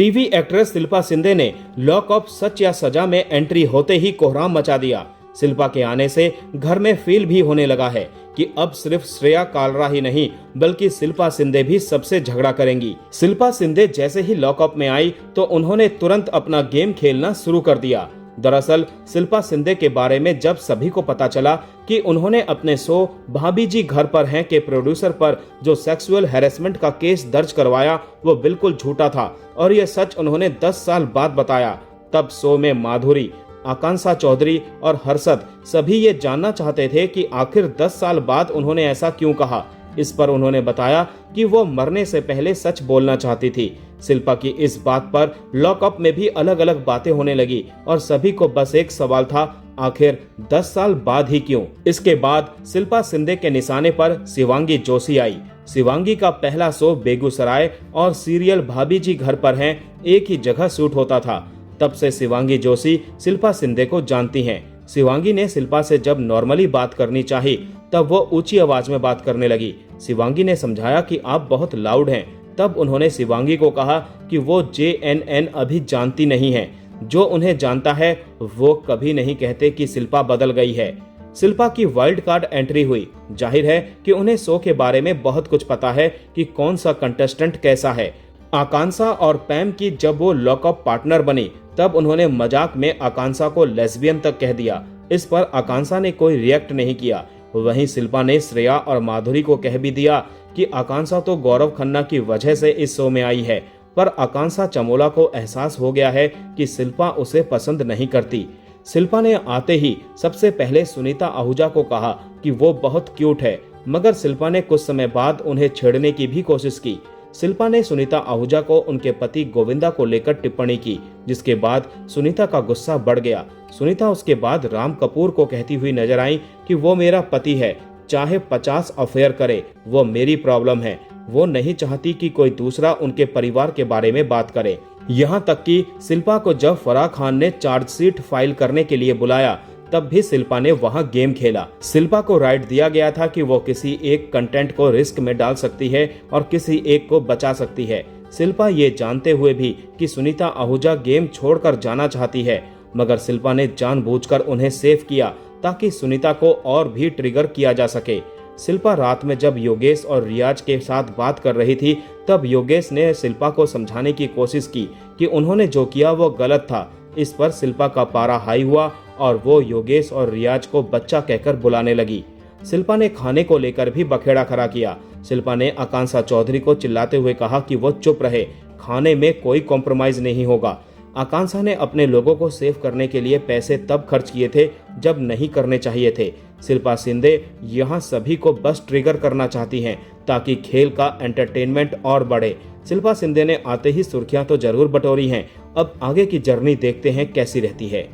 TV actress Shilpa Shinde ने lock of such या सजा में एंट्री होते ही कोहराम मचा दिया। शिल्पा के आने से घर में फील भी होने लगा है कि अब सिर्फ श्रेया कालरा ही नहीं बल्कि शिल्पा शिंदे भी सबसे झगड़ा करेंगी। शिल्पा शिंदे जैसे ही लॉकअप में आई तो उन्होंने तुरंत अपना गेम खेलना शुरू कर दिया। दरअसल शिल्पा शिंदे के बारे में जब सभी को पता चला कि उन्होंने अपने शो भाभी जी घर पर हैं के प्रोड्यूसर पर जो सेक्सुअल हैरेसमेंट का केस दर्ज करवाया वो बिल्कुल झूठा था और ये सच उन्होंने 10 साल बाद बताया, तब शो में माधुरी, आकांक्षा चौधरी और हर्षद सभी ये जानना चाहते थे कि आखिर 10 साल बाद उन्होंने ऐसा क्यों कहा। इस पर उन्होंने बताया कि वो मरने से पहले सच बोलना चाहती थी। शिल्पा की इस बात पर लॉकअप में भी अलग अलग बातें होने लगी और सभी को बस एक सवाल था, आखिर 10 साल बाद ही क्यों। इसके बाद शिल्पा शिंदे के निशाने पर शिवांगी जोशी आई। शिवांगी का पहला शो बेगूसराय और सीरियल भाभी जी घर पर हैं एक ही जगह शूट होता था। तब से शिवांगी जोशी शिल्पा शिंदे को जानती हैं। शिवांगी ने शिल्पा से जब नॉर्मली बात करनी चाही तब वो ऊंची आवाज में बात करने लगी। शिवांगी ने समझाया कि आप बहुत लाउड हैं। तब उन्होंने शिवांगी को कहा कि वो JNN अभी जानती नहीं है, जो उन्हें जानता है वो कभी नहीं कहते कि शिल्पा बदल गई है। शिल्पा की वाइल्ड कार्ड एंट्री हुई। जाहिर है कि उन्हें शो के बारे में बहुत कुछ पता है कि कौन सा कंटेस्टेंट कैसा है। आकांक्षा और पैम की जब वो लॉकअप पार्टनर बनी तब उन्होंने मजाक में आकांक्षा को लेस्बियन तक कह दिया। इस पर आकांक्षा ने कोई रिएक्ट नहीं किया। वहीं शिल्पा ने श्रेया और माधुरी को कह भी दिया कि आकांक्षा तो गौरव खन्ना की वजह से इस शो में आई है, पर आकांक्षा चमोला को एहसास हो गया है कि शिल्पा उसे पसंद नहीं करती। शिल्पा ने आते ही सबसे पहले सुनीता आहूजा को कहा कि वो बहुत क्यूट है, मगर शिल्पा ने कुछ समय बाद उन्हें छेड़ने की भी कोशिश की। शिल्पा ने सुनीता आहूजा को उनके पति गोविंदा को लेकर टिप्पणी की, जिसके बाद सुनीता का गुस्सा बढ़ गया। सुनीता उसके बाद राम कपूर को कहती हुई नजर आई कि वो मेरा पति है, चाहे 50 अफेयर करे, वो मेरी प्रॉब्लम है। वो नहीं चाहती कि कोई दूसरा उनके परिवार के बारे में बात करे। यहाँ तक कि शिल्पा को जब फराह खान ने चार्जशीट फाइल करने के लिए बुलाया तब भी शिल्पा ने वहां गेम खेला। शिल्पा को राइट दिया गया था कि वो किसी एक कंटेंट को रिस्क में डाल सकती है और किसी एक को बचा सकती है। शिल्पा ये जानते हुए भी कि सुनीता आहूजा गेम छोड़कर जाना चाहती है, मगर शिल्पा ने जानबूझकर उन्हें सेव किया ताकि सुनीता को और भी ट्रिगर किया जा सके। शिल्पा रात में जब योगेश और रियाज के साथ बात कर रही थी तब योगेश ने शिल्पा को समझाने की कोशिश की कि उन्होंने जो किया वो गलत था। इस पर शिल्पा का पारा हाई हुआ और वो योगेश और रियाज को बच्चा कहकर बुलाने लगी। शिल्पा ने खाने को लेकर भी बखेड़ा खड़ा किया। शिल्पा ने आकांक्षा चौधरी को चिल्लाते हुए कहा कि वो चुप रहे, खाने में कोई कॉम्प्रोमाइज नहीं होगा। आकांक्षा ने अपने लोगों को सेव करने के लिए पैसे तब खर्च किए थे जब नहीं करने चाहिए थे। शिल्पा शिंदे यहाँ सभी को बस ट्रिगर करना चाहती हैं ताकि खेल का एंटरटेनमेंट और बढ़े। शिल्पा शिंदे ने आते ही सुर्खियां तो जरूर बटोरी हैं। अब आगे की जर्नी देखते हैं कैसी रहती है।